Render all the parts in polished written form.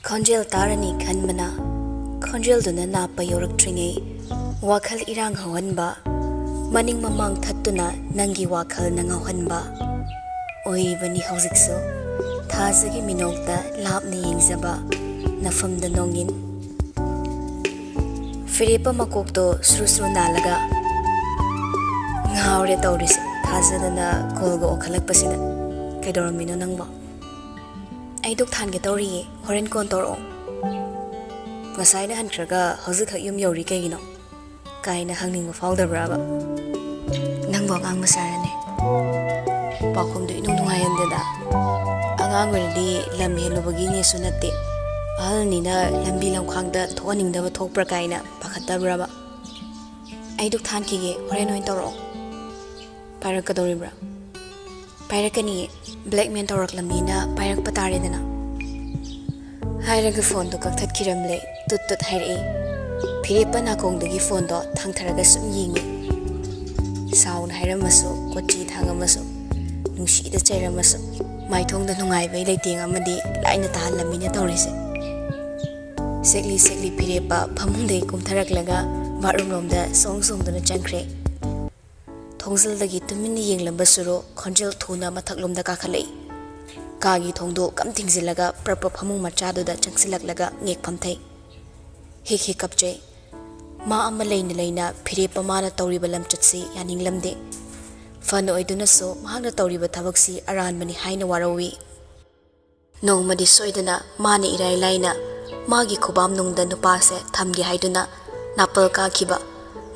Konjel tarani khanbana Konjel duna napa yoraktringai wakhal irang hawanba maning mamang thattuna nangi wakhal nangawanba oibani hojikso thazagi minokta lapni yengzaba nafamda nongin Firipa makokto srusru nalaga ngawre tawris thazadana kolgo okhalakpasida kaidoramino nangba Aiduk than ge tawri horen kon toro ngasai na hankraga hojik yum yori kaigino kaina hangning fawdabra ba nangbo ang masarane pakhom du inu nungayande da angang werdi lam helobagi ne sunate alni na lambi lamkhang da thoning da thokpra kaina pakhatabra ba Aiduk than ki ge horen oin toro parak kadoribra Pairakani black man torak lamina pairak patare dana Hairaga phone to kaktat kiramle tut hairi Phiripa nakong dagi phone do thangtharaga sum yingi Sound hairamasu kochi thangamasu nungsi da chairamasu maithong da nungai bai leiting amadi laina tahan lamina tawrise Sekli Phiripa phamungdai kumtharaklaga bathroom lomda song dana changkhre Thongzal dagi tumini yenglamba suro Konjel thuna mathaklomda kakhalei Kagi thongdo kam tingzilaga prapa phamung machado da changsilaklaga ngek phamthai hik kapchai ma amma leina Phiripa mana tawriba lamchatsi yaninglamde fano oiduna so mahangna tawriba thabaksi aranmani haina warawi nongmadi soidana mane irai laina magi khobam nungda nupase thamgi haiduna napal ka khiba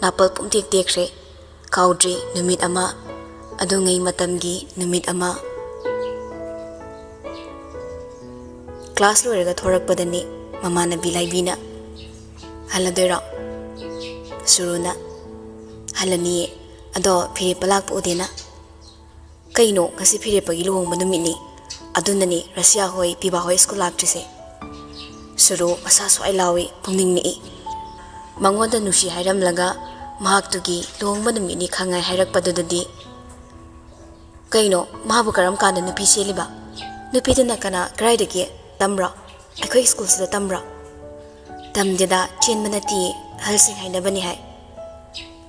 napal pumtek tekre Kaudri numit ama adungai matamgi numit ama Class loiraga thorakpadani mamana bilaibina haladoira suruna halani ado Phiripa lakpa udena kaino ngasi Phiripagi luhongba numitni adunani Russia hoi piba hoi school laktrise suru masa swai lawi pungning mangonda nusi hairamlaga Mahaktugi luhongba numini khangai hairakpadudadi Kaino mahabu karam kanda nupi seliba nupi duna kana graidagi tamra akhoi school sida tamra tamdeda chenmanati halsing hainabani hai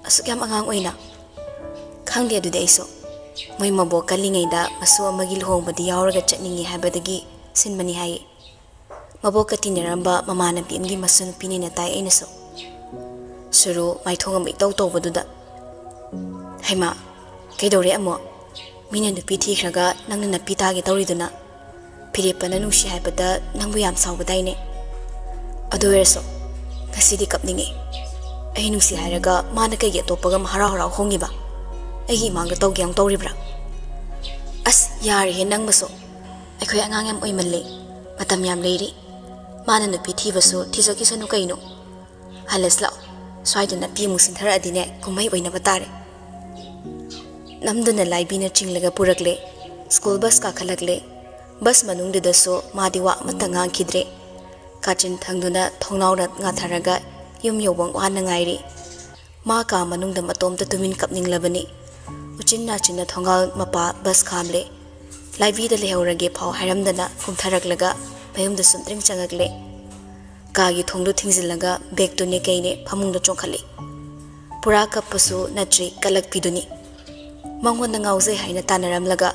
asukyam angang oina khangde adude aiso moi mabo kalingai da masu amagi luhongbadi yauraga chatningi haibadagi sinmani hai mabo katinaramba mamana bimgi masu nupi ni natai ainaso Suru maithong am itaw tawbaduda Haima kaidore amo mina nupi thikhraga nangna napi tage tawriduna Phiripa na nungsi haibada nangbu yam sawbadaine adoerso ngasidi kapningi ai nungsi hairaga mana kaigi atopaga harau hongiba ai mangga tawgyang tawribra as yari he nangbaso akhoi angang yam oimalle matam yam leiri mana nupi thibaso thijaki sanu kaino halasla Swaiduna pimu sinthara adine kumai oina batare namduna laibina chinglaga purakle school bus ka khalakle bus manung de so madiwa matanga khidre kachin thangduna thongnawra ngatharaga yum yobang wana ngairi ma ka manung da matom ta tumin kapning labani uchinna chinna thongal mapa bus khamle laibi da lehorage phau hairamdana kumtharaklaga bayum da sumtring changakle Kagi thongdo thingzilaga bag to ne kaine phamungda chongkhali pura kappasu natri kalak piduni mangon ngauze haina tanaramlaga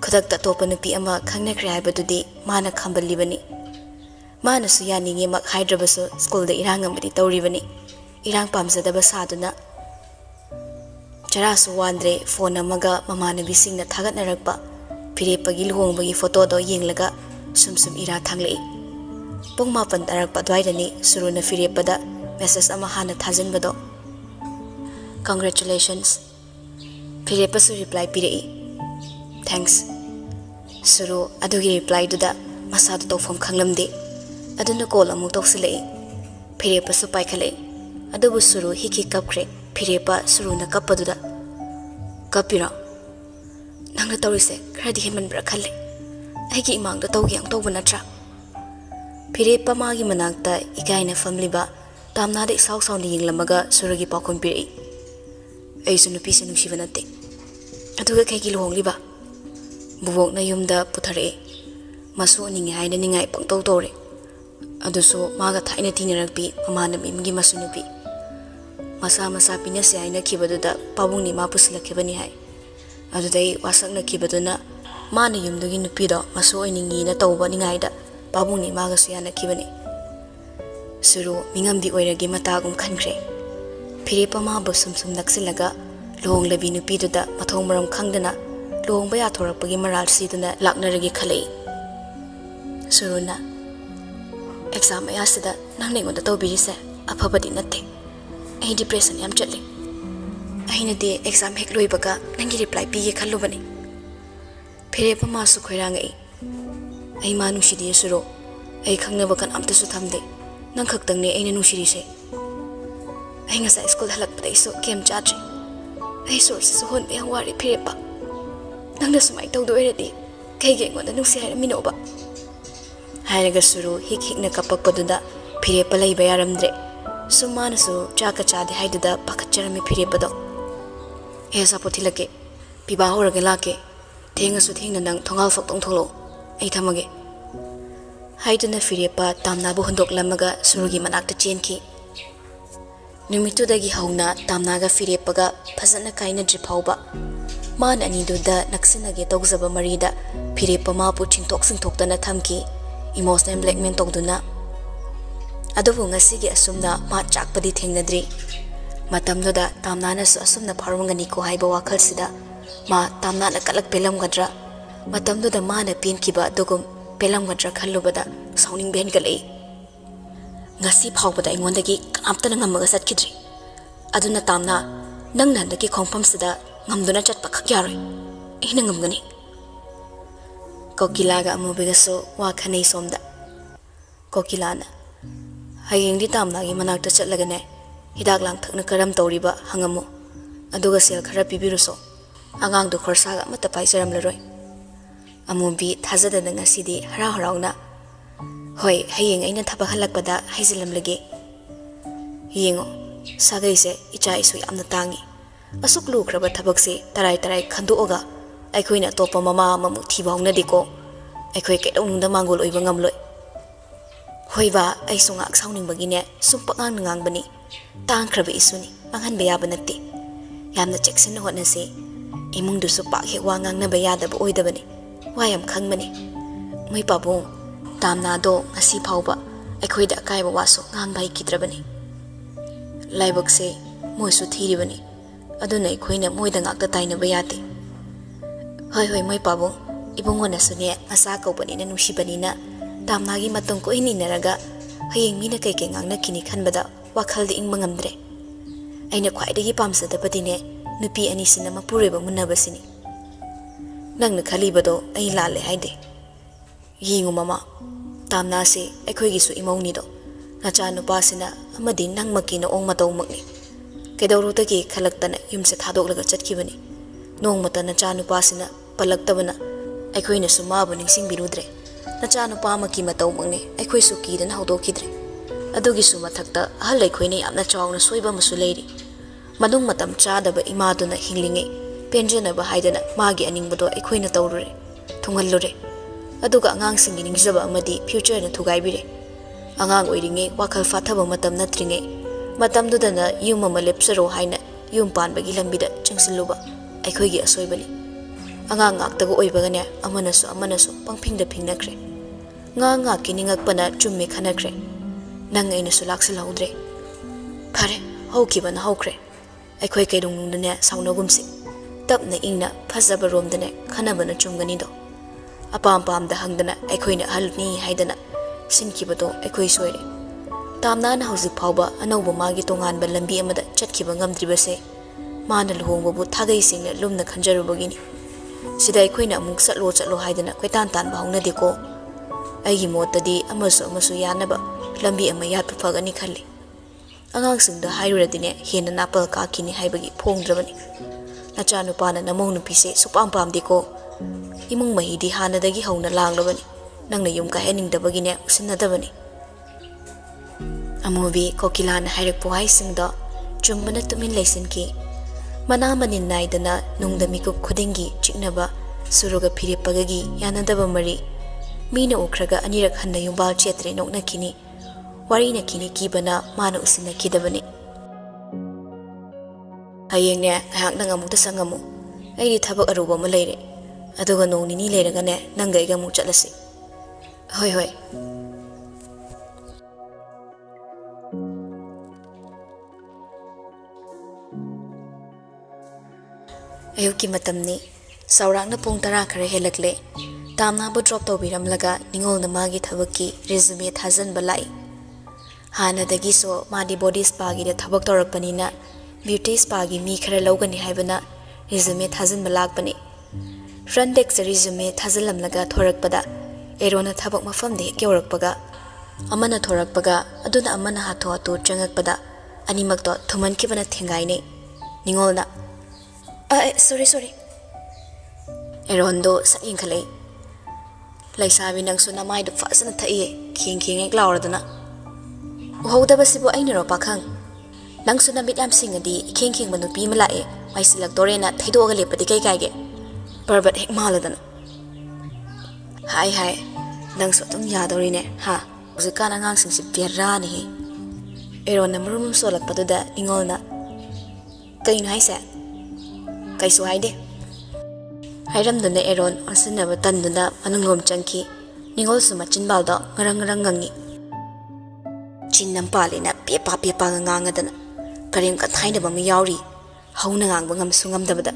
khudak ta topa nupi ama khangnakre haibadudi mana khambalibani mana su yaninge mak haidrabasu school da irang amadi tawribani irang pamjadaba saduna charasu wandre phone amaga mamana bisingna thagat narakpa Phiripagi luhongbagi photo do yenglaga sumsum ira thanglei Pung mapan tarak padwaidani suruna Phiripada message ama hana thajanbado Congratulations Phiripa su reply pirei Thanks Suru adugi reply duda masadu tawfam khanglamde aduna call amu tawsilei Phiripa su paikhale adubu suru hiki kapkre Phiripa suruna kappaduda kapira nangna tawrise khradi heman bra khalle aigi imangda tawgyang tawbanatra Phiripa magi manakta ikaina famliba tamna de saw ni yinglamaga suragi pakhom piri ai sunu pi sunu shivanate aduga kai luhongliba bubok na yumda puthare masu ningi haina ningai pangtau tore aduso maga thaina tinarakpi mamana mimgi masunupi masa masa pinase aina kibaduda pabungni ma pusilakibani hai adudai wasakna kibaduna mana yumdugi nupido masu oiningi na tawba ningaida pabungni maga suyana kibani suru mingamdi oiragi matagum khankre phirepa ma busum sum naksilaga lohong labi nupiduda mathong maram khangdana lohong baya thorakpagi maral siduna laknaragi khalei suruna exam ayasida nang nengonda tawbirise afabadi natte ai depression yam chatli aina de exam hek loibaga nangi reply pige khallubani phirepa ma su khoirangai ai ma nushidi suro ai khangnaba kan amta su thamde nang khaktang ne aina nushiri se ai nga sa school halak pada iso kem chatri ai source su hon be wari phirepa nang na sumai tawdo eredi kai ge ngonda nusi hai minoba hairaga suru hik hikna kapak paduda phirepa laiba yaramdre sumana su chaka chade haiduda pakacharami phirepa do esa pothilake piba horaga lake thenga su thengna nang thongal fak tong tholo ai thamage haiduna phirepa tamna bu hondok lamaga surugi manakta chenki numitu dagi hauna tamna ga phirepa ga phasana kaina dripauba man ani duda naksinage togzaba marida phirepa ma pu chintok singtokdana thamki emotional blackmail togduna adubu ngasigi asumna ma chakpadi thengnadri matamnoda tamnana su asumna pharungani ko haiba wakhalsida ma tamnana kalak pelam gadra matamnoda mana penkiba dugum pelam gadra khallubada sauning ben galei ngasi phawbada ingondagi kanaptana ngamaga satkidri aduna tamna nangna dagi khongpamsida ngamduna chatpa khakyaroi ina ngamgani kokilaga amubigaso wa khanei somda kokilana hayengdi tamnagi manakta chatlagane hidak lang thakna karam tawriba hangamu aduga sel khara pibiruso angang du khorsaga mata paisaram laroi amubi thajada nanga sidi hara harauna hoi hayeng aina thaba halakpada haizilam lage yengo sagaise icha isu yamna tangi asuk lukraba thabakse tarai tarai khanduoga aikhoina topa mama mamu thibawna diko aikhoi kedawnungda mangol oiba ngamloi hoiba ai sunga aksauning bagine sumpagang ngangbani tangkhrabe isuni panghan bayaba natte yamna cheksin hotnase imungdu su pak he wangang na bayada ba oidabani wayam khangmani moi pabu tamna do ngasi phauba aikhoida kaiba waso ngang bai kidrabani laibakse moisu thiribani aduna aikhoina moida ngakta taina bayate hoi hoi moi pabu ibungona sune asa kaubani na nushibani na tamnagi matong ko ininaraga hayeng mina kai kai ngangna kini khanbada wakhaldi ingma ngamdre aina khwaidagi pamsadabadine nupi ani sina mapureba munabasini nangna khalibado ai lale haide yingu mama tamna se aikhoigi su imongni do nacha nupa sina amadi nangmaki na ong matau makni kedawrutagi khalaktana yumse thadoglaga chatkibani nongmata nacha nupa sina palaktabana aikhoina sumabu ningsingbirudre nacha nupa maki matau makni aikhoi su kidana hawdokidre adugi su mathakta ahal aikhoina yamna chawna soiba masu leiri madung matam chadaba imaduna hinglinge penjana ba haidana magi aningbado aikhoina tawrure thungallure aduga angang singi ningjaba amadi future na thugaibire angang oiringe wakhal fathaba matam natringe matam dudana yum ama lepsaro haina yum panbagi lambida chingsiluba aikhoigi asoibani angang ngaktago oibagane amanasu pangphingda phingnakhre nga kiningakpana chumme khanakre nang aina su laksil haudre phare hokibana hokre aikhoi kaidongungdane saunagumsi tapna ingna phajaba romdane khanabana chumgani do apam pamda hangdana aikhoina halni haidana sinkibado aikhoi soire tamna na hauzik phawba anauba magi tonganba lambi amada chatkiba ngamdribase mana luhongbabu thagai singna lumna khanjarubagini sida aikhoina amuk chatlo haidana koitan tan bahawna deko aigi motadi amasu yanaba lambi ama yatpu phagani khalli angang singda hairuradine hena napal ka kini haibagi phongdrabani nacha nupana namong nupise supam pam deko imung mahidi hanadagi hauna langlabani nangna yum ka heningdabagine usinadabani amobi kokilana hairakpo haisingda chumbana tumin laisinki mana manin naidana nungda mikup khudingi chiknaba suruga phiripagagi yanadaba mari mina ukraga anirak hanna yumbal chetre nokna kini warina kini kibana mana usina kidabani. Hayengnya hak nang amuk tasangamu. Ai di thabak aruba ma leire. Aduga nong nini leiraga ne nanga iga mu chatlasi. Hoi hoi. Ayuki matamni saurangna pung tara khare helakle. Tamna bu drop tawbiramlaga ningolna magi thabaki resume thajan balai. Hana dagi so madi body spa gi de thabak torakpanina beauty spa gi mi khare lawgani haibana resume thajan balak bani. Front deck se resume thajalamlaga thorakpada erona thabak mafam de kyorakpaga amana thorakpaga aduna amana hatho atu changakpada animak to thuman kibana thengai ne ningolna sorry erondo sa ingkhalei laisabi nang suna mai du fasana thaiye king ek lawradana uhauda basibu aina ro pakhang nang suna mit yam singadi king manu pi malae mai silak dorena thaidoga lepadi kai kai ge barbat hek maladana hai nang so tum yadori ne ha uzikana ngang sing si perra ni erona murum solak paduda ingolna kain haisa kaisu haide Hairamduna Arun onsinaba tanduna manungom changki ningol suma chinbalda ngarang ngangi chinnam palina pepa ngangadana karim ka thainaba mi yauri hauna ngangba ngamsu ngamdabada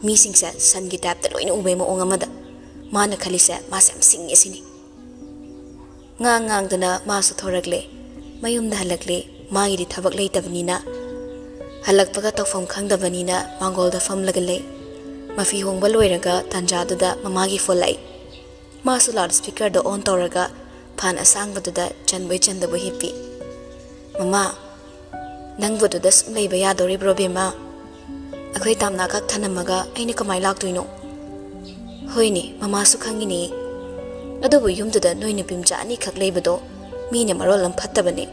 mi singsa sangi tapta loina ube mo ongamada mana khalisa masam singi sini ngangdana masu thoragle mayumda halakle magi di thabak leitabnina halakpaga tawfam khangdabanina mangolda famlagale Mafi hongba loiraga tanjaduda mamagi folai. Masu loudspeaker do on toraga pan asangbaduda chanbay chandabu hippi. Mama, nangbaduda sumlayba yadori brobema. Akoy tamna kak thanamaga ayna kamay laktuino. Hoyni, mama su khangini. Adobo yumduda noyna bimjaani kak laybado mina marolam phattabani.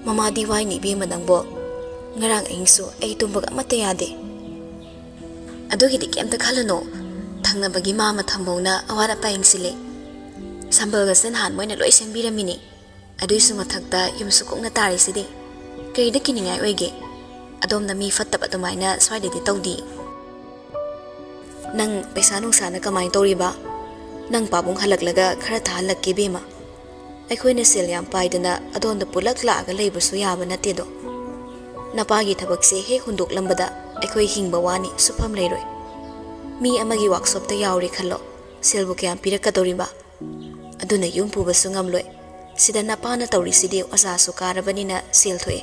Mama diway ni bima nangbo. Ngarang ingsu ay tumbaga matayade. Adugi di kem ta khalano thangna bagi mama thambona awara pa ingsile sambalga sen han moina loi sembiramini adui su mathakta yumsu kokna tari sidi kei da kiningai oige adomna mi fattaba tumaina swaide di tawdi nang paisa nung sana kamai toriba nang pabung halaklaga khara tha halakke bema aikhoina sel yam paidana adonda pulak laaga leibasu yaba natedo napagi thabakse he hundok lambada aikoi hingba wani sufam leiroi mi amagi workshop ta yauri khallo selbu kyam pirakadoriba aduna yum pubasu ngamloi sida napana tawri sidi asa su karabanina sel thoe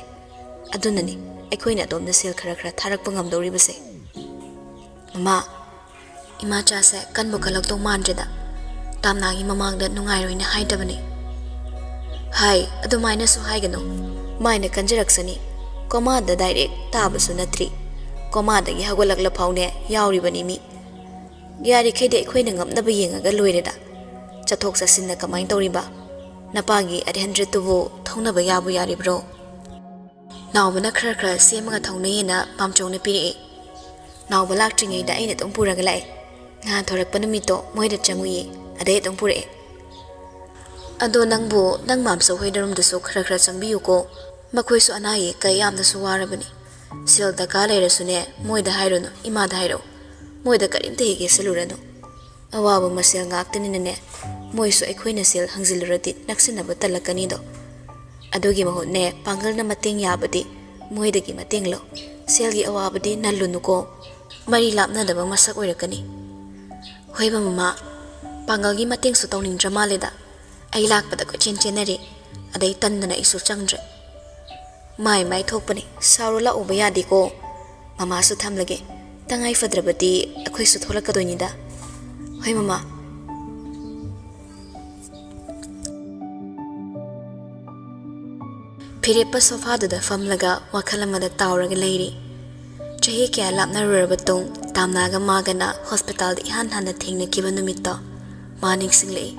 adunani aikoina domna sel khara tharakpa ngamdori base mama ima cha se kanbo khalak to manjeda tamna gi mamangda nungai roina haidabani hai adumaina su haigano maina kanjaraksani koma da direct tabasu natri koma da gi hagolakla phawne yauri bani mi yari khede khoina ngamnaba yengaga loireda chathok sasinna kamai toriba napagi 800 tubo thonaba yabu yari bro nawbana khara semaga thonayena pamchongna piri nawbalak tringai da aina tong puraga lai nga thorak panamito moida changui ade tong pure ado nangbo nang mamso hoidarum duso khara changbiyu ko makhoi su anaye kayam da su warabani sil da kale resune moida hairono imada hairo moida karimte hege selurano awabu masel ngaktani ne moisu aikhoina sel hangjiluradi naksinaba talakani do adogi mahone pangal na mating yabadi moida gi mating lo sel gi awabadi nalunuko mari lapna daba masak oirakani hoiba mama pangal gi mating su tawning drama leda ai lakpada ko chenari adai tandana isu changdre mai thokpani sarula ubaya diko mama su thamlage tangai fadrabati akhoi su tholakadoini da hoi mama phirepa sofa da famlaga wakhalamada tawraga leiri chahi kya lapna rurbatong tamnaga magana hospital di han thengna kiba numitta maning singlei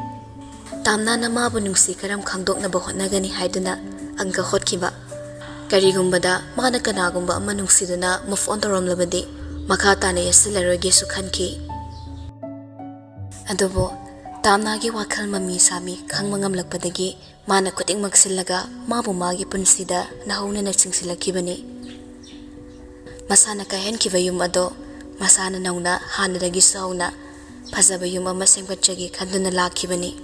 tamna namabu nungsi karam khangdokna ba hotnagani haiduna angka hotkiba Karigumbada mana kanagumba manungsiduna move on torom labadi makata ne yasilaroge sukhanki adobo Tamnagi wakal mami sami khang mangamlakpadagi mana kuting magsilaga mabu magi punsida nahuna na singsilakibani. Masana kahen kivayum ado masana nauna hanadagi sauna pazabayum ama sengbatjagi kanduna lakibani.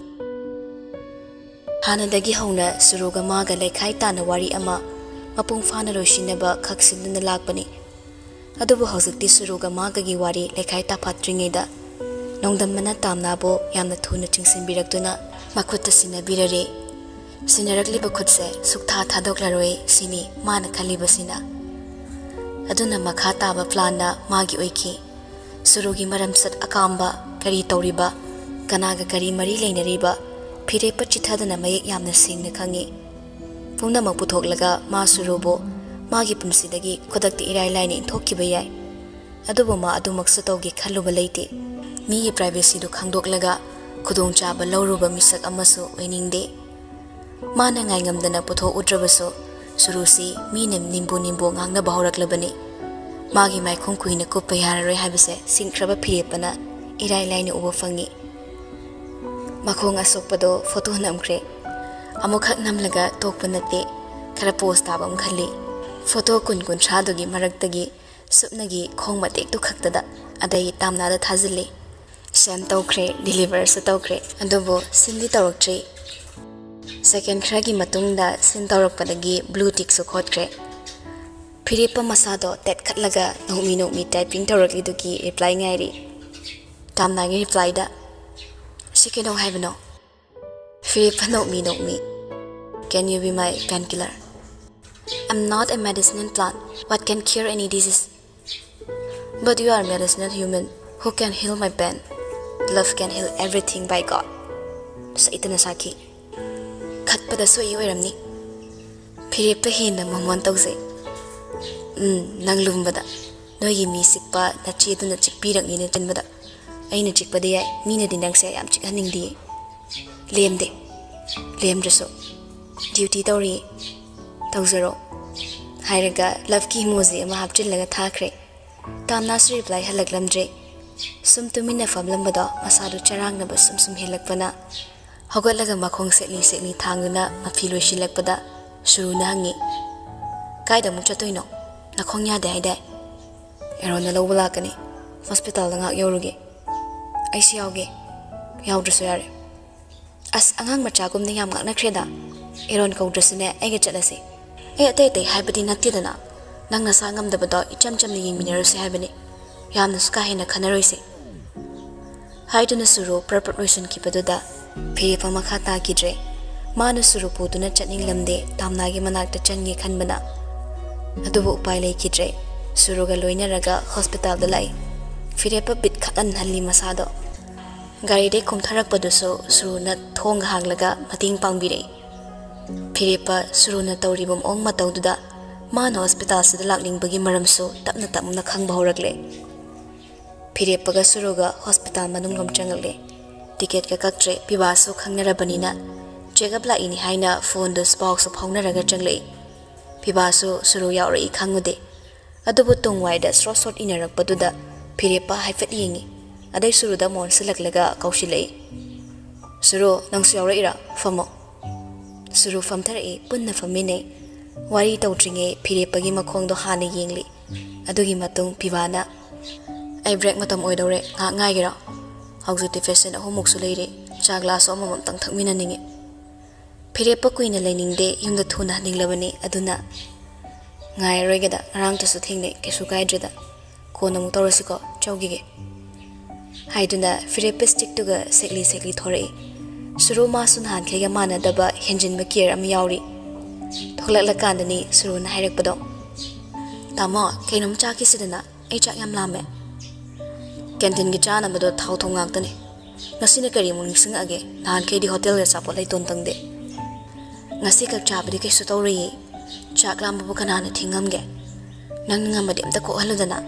Hanadagi hauna suruga maga lekhai tana wari ama mapung fana roshinaba khaksiduna lakbani. Adubu hawzikti suruga magagi wari lekhai ta patringeda nongdamana tamnabo yamna thuna chingsinbirakduna makutta sinabirare. Sinarakliba khutse suktha thadoklaroi sini mana khalibasina. Aduna makha taba plana magi oiki surugi maramsat akamba kari tawriba kanaga kari mari leinariba phirepa chithadana mayek yamna singna khangi. Pumnamak puthoklaga ma surubo magi punsidagi khodakti irai laini inthokiba yai. Adubu ma adumaksa tawgi khaluba leite. Migi privacy do khangdoklaga khudong chaba lawruba misak amasu oiningde. Mana ngai ngamdana putho udrabaso surusi minem nimbu ngangna bahuraklabani. Magi maikhong kuina kuppa yararoi habise singkraba phirepana irai laini uba fangi. Makhong asokpado photo namkre. Amukhak namlaga tokpa nate khara post tabam khali. Photo kun shadogi maraktagi supnagi khong matek tu khaktada adai tamnada thazili. Send tawkre deliver sa tawkre adubo sindi tawaktre. Second kragi matungda sin tawrakpadagi blue tick su khotkre. Phirepa masado tet khatlaga nomi typing tawrakliduki reply ngairi. Tamnagi reply da Sikino habano. Phirepa nomi. Can you be my painkiller? I'm not a medicinal plant. What can cure any disease? But you are a medicinal human who can heal my pain. Love can heal everything by God. Sa itana saki. Khatpada so iyo eramni. Phirepa hina mamon tawse. Nang lumbada. Nogi mi sikpa na chiedu na chikpirang ni tinbada. Aina chikpada yai mina dinang se yam chikhaningdi. Lemdraso. Duty tawri. Tawzaro. Hairaga love ki emoji ama hapchillaga thakre. Tamna su reply halaklamdre. Sum tumina famlambada masadu charangnaba sum helakpana. Hogalaga makhong setli thanguna mafiloishilakpada suruna hangi. Kaida muchatoino. Nakhong yade haidai. Arun na lawba lakani. Hospital da ngak yawruge. Aisi yawge. Yawdrasu yare. As angang machagumni yam ngak nakreda. Arun kawdrasune aiga chalase. Ay atay haibadi natidana. Nang nasa ngamdabado ichamchamni yingminarase haibani. Yamna sukahina khanaroise. Haiduna suru preparation kipaduda. Phirepa makha takidre. Mana suru puduna chatning lamde tamnagi manakta changi khanbana. Adubu upai leikidre. Suruga loinaraga hospital da lai. Phirepa bit khatan halli masado. Gari de kumtharakpaduso suruna thong haglaga mating pangbire. Phirepa suruna tawribam ong matawduda mana hospital sida lakningbagi maramso tapna khangba horakle. Phirepaga suruga hospital manunglom changagle. Ticket ka kaktre pibaso khangnarabanina checkup la ini haina phone do spouse of haunaraga changle. Pibaso suru yawri khangude. Adubu tungwaida srosot inarakpaduda Phirepa haifat yingi. Aday suruda mon silaklaga kaushilei. Suru nangsu yawra ira famo. Suru famtarai punna famine. Wari tawtringe Phirepagi makhongdo hana yengli. Adugi matung pibana. Ay break matam oidore ngai gira. Haujuti fashion ahumuk su leire. Cha glass omamam tang thakmina ninge. Phirepa kuina leiningde yumda thuna ninglabani aduna. Ngai roigada ngarang tasu thingne kesu gaidreda. Kona mu tawrasiko chawgige. Haiduna Phirepa stick tuga sekli thorei. Suru masun han khlega mana daba henjinba kier am yawri. Thoklaklandani suru na hairakpado. Tamo kainom chaki sidana ai chak yam lame. Canteen gi chana bado thau thong ngaktani. Ngasina kari mu ningsingage nahan kedi hotel ga sapot lai ton tangde. Ngasi kak chabadi kaisu tawri. Chak lambu kanana thingamge. Nang ngamadi amta ko haludana.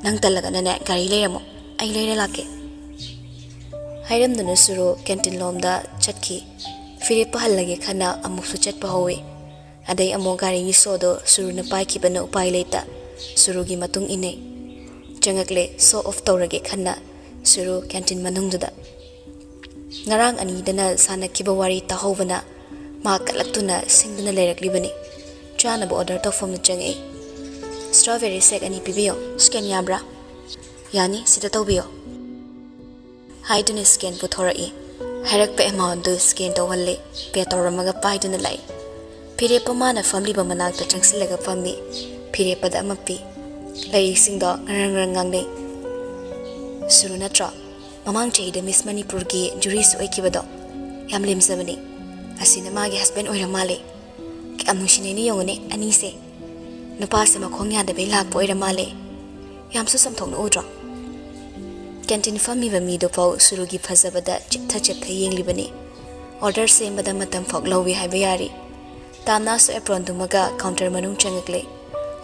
Nang talaga na gari leiramo ai leire lake. Hairamdana suru canteen lomda chatki. Phirepa hallage khana amuksu chatpa howe. Aday amo gari gi sodo suru na paikibana upai leita. Suru gi matung ine. Changakle so off tawrage khana suru canteen manungduda. ngarang ani dana sana kiba wari tahobana ma kalaktuna singduna leiraklibani chana bo order to form change strawberry sek ani pibiyo scan yabra yani sita tawbiyo haiduna scan puthora e harak pe amount do scan to walle pe toramaga paiduna lai pire pamana family ba manakta changsilaga fammi pire pada amapi lai singdo ngarang ngangne suruna tra mamang chei Miss Manipur gi jury su aikibado yam limsabani asina magi husband oira male ki amushine ni yongone ani se nupa se makhong ya de be lak oira male yam su samthong no odra canteen family ba mi do pau surugi phazabada chitha chitha yenglibani order se mada matam phok lowi hai bayari tamna su apron dumaga counter manung changakle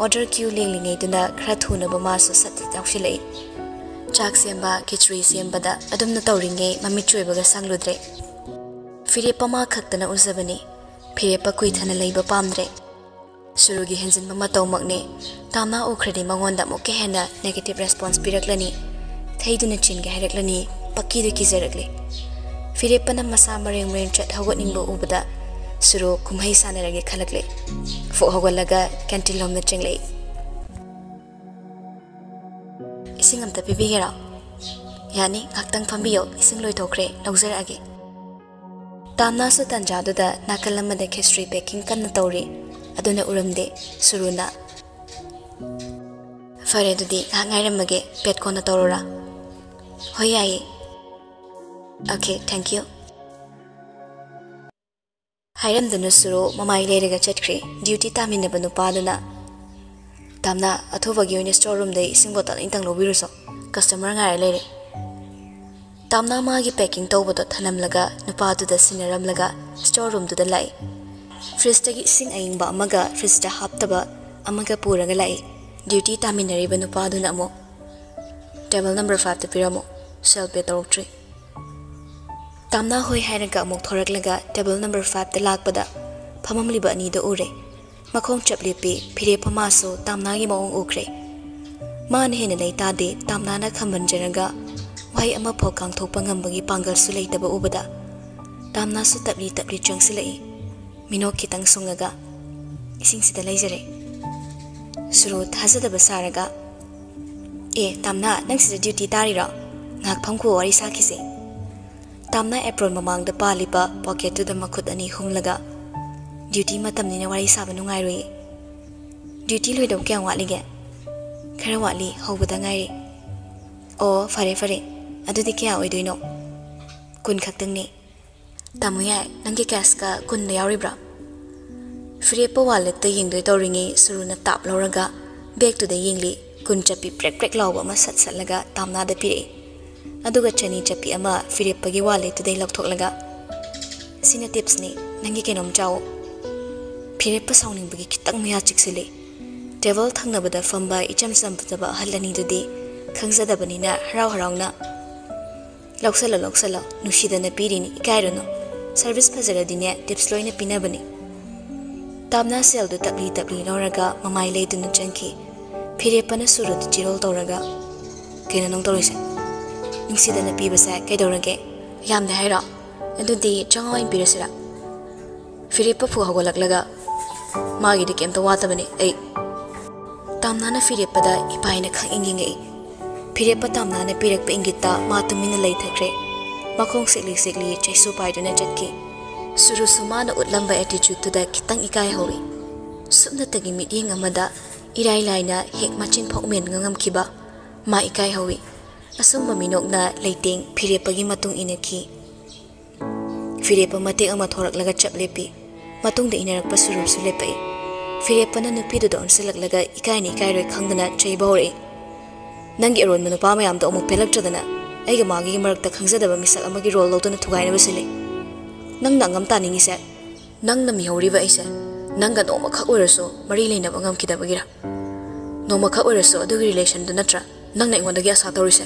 order queue lenglingei duna khra thuna ba ma su sat tawshilei chak semba khichri sembada adumna tawringe mami choibaga sangludre fire pama khaktana uzabani fire pa kui thana leiba pamdre surugi henjin mama tawmakne tamna okhradi mangonda mokke hena negative response piraklani thaiduna chinge haraklani pakki de kizarakle fire pana masa mareng mareng chat hawatningbo ubada suru kumhai sanarage khalakle fo hawalaga canteen lomna chenglei ising amta pibigera yani ngaktang phambiyo ising loi thokre lawzarage tamna su tanja da nakalamada history packing kanna tawri aduna uramde suruna fare dudi ngairamage pet kona tawrora hoyai okay thank you hairam dunu suru mamai lerega chatkre duty tamina banu paduna tamna athobagi oine store room dei ising bottle intang lobiruso customer ngai lere tamna ma gi packing tawbodo thanamlaga nupa du da sinaramlaga store room du da lai fridge tagi ising aingba amaga fridge da haptaba amaga puraga lai duty taminari ba nupa du na mo table number 5 ta piramo cell pe tawtri tamna hoi hairaga amuk thoraklaga table number 5 ta lakpada phamamliba ani da ure makhong chaplipi phire phamaso tamna gi maung ukre man hena leita de tamna na khamban jaraga wai ama phokang thokpa ngambagi pangal su leitaba ubada tamna su tabli tabli changsilai mino kitang sungaga ising sida leijare suru thazada basaraga e tamna nang sida duty tarira ngak phamko wari sakise tamna apron mamang da paliba pocket to da makhut ani humlaga duty matam ni wari saba nungai roi duty loi dom kya walige khara wali hobada ngai re o fare fare adudi kya oidoino kun khaktang ni tamuya nangi cash ka kun na yauribra free pa wallet ta yingdoi tawringi suruna tap loraga bag to da yingli kun chapi prek prek lawa ma sat satlaga tamna da pire aduga chani chapi ama free pa gi wallet to dai lakthoklaga sina tips ni nangi kenom chao phire pa sawning bagi kitang maya chiksile table thangnabada famba icham sampataba halani dudi khangzada banina haraw harawna loksala nushida na pirini ikairono service phazara dine tips loina pinabani tamna sel du tabli loraga mamai leidunu chanki phire pana suru du chirol toraga kena nong torise nushida na pibasa kaidorage yamda haira adudi changoin pirasira phire pa phu hogolaklaga magi de kem to watabani ei tamna na phire pada ipaina khangingei phire pa tamna na pirak pa ingita ma tumina lei thakre makhong sekli chaisu paiduna chatki suru sumana utlamba attitude to da kitang ikai howi subna tagi meeting amada irai laina hek machin phokmen ngam khiba ma ikai howi asum maminok na leiting phire pagi matung inaki phire pa mate ama thorak laga chaplepi matung de inarak pa suru su lepai phire pana nupi do don selak laga ikai ni kai roi khangdana chaibore nangi aron manu pa mayam to amuk pelak chadana aiga magi marakta khangzadaba misak amagi role lodona thugaina basile nang nangam taningi se nang na mihoriba ise nanga no makha oiraso mari leina bangam kidabagira no makha oiraso adugi relation du natra nang na ingwandagi asa torise